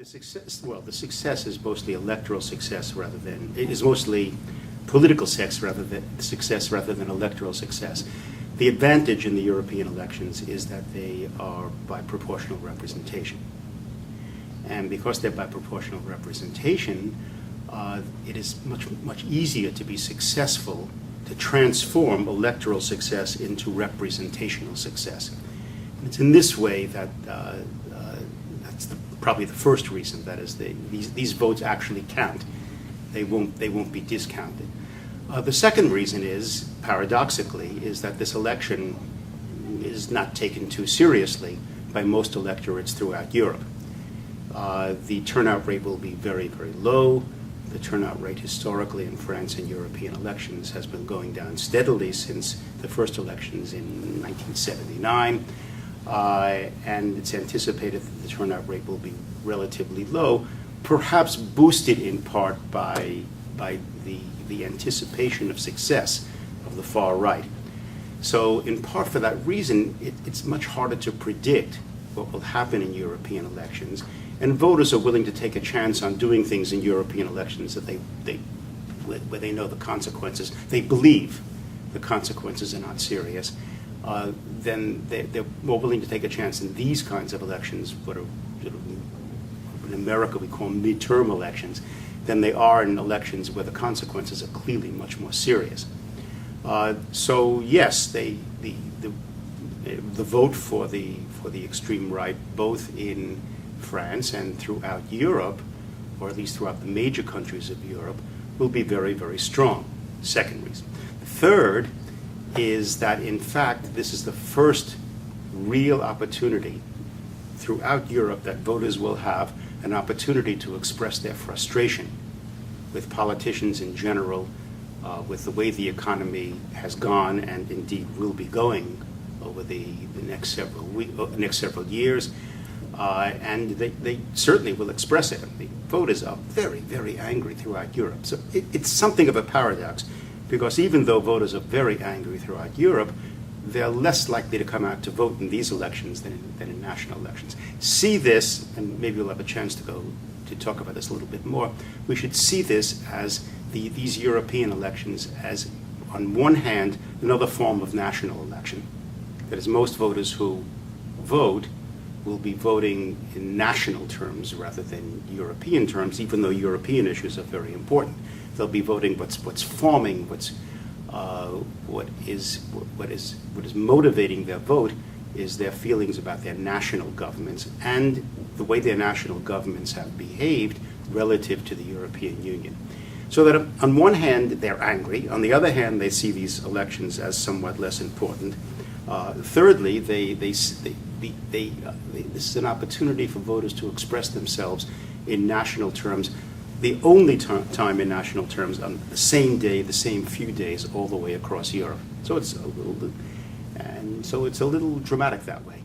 The success is mostly electoral success rather than, it is mostly political success rather than electoral success. The advantage in the European elections is that they are by proportional representation. And because they're by proportional representation, it is much easier to be successful, to transform electoral success into representational success. And it's in this way that that's probably the first reason, that is, these votes actually count. They won't be discounted. The second reason is, paradoxically, is that this election is not taken too seriously by most electorates throughout Europe. The turnout rate will be very, very low. The turnout rate historically in France in European elections has been going down steadily since the first elections in 1979. And it's anticipated that the turnout rate will be relatively low, perhaps boosted in part by the anticipation of success of the far right. So in part for that reason, it's much harder to predict what will happen in European elections, and voters are willing to take a chance on doing things in European elections that where they know the consequences, they believe the consequences are not serious. Then they're more willing to take a chance in these kinds of elections, what are, in America we call midterm elections, than they are in elections where the consequences are clearly much more serious. So yes, the vote for the extreme right, both in France and throughout Europe, or at least throughout the major countries of Europe, will be very, very strong. Second reason. The third is that, in fact, this is the first real opportunity throughout Europe that voters will have an opportunity to express their frustration with politicians in general, with the way the economy has gone and indeed will be going over the next several years, and they certainly will express it. The voters are very, very angry throughout Europe. So it's something of a paradox, because even though voters are very angry throughout Europe, they're less likely to come out to vote in these elections than in national elections. See this, and maybe we'll have a chance to talk about this a little bit more. We should see this as these European elections as, on one hand, another form of national election. That is, most voters who vote will be voting in national terms rather than European terms, even though European issues are very important. They'll be voting what's forming, what is motivating their vote is their feelings about their national governments and the way their national governments have behaved relative to the European Union. So that on one hand they're angry, on the other hand they see these elections as somewhat less important. Thirdly, this is an opportunity for voters to express themselves in national terms, the only time in national terms on the same day, the same few days, all the way across Europe. So it's a little dramatic that way.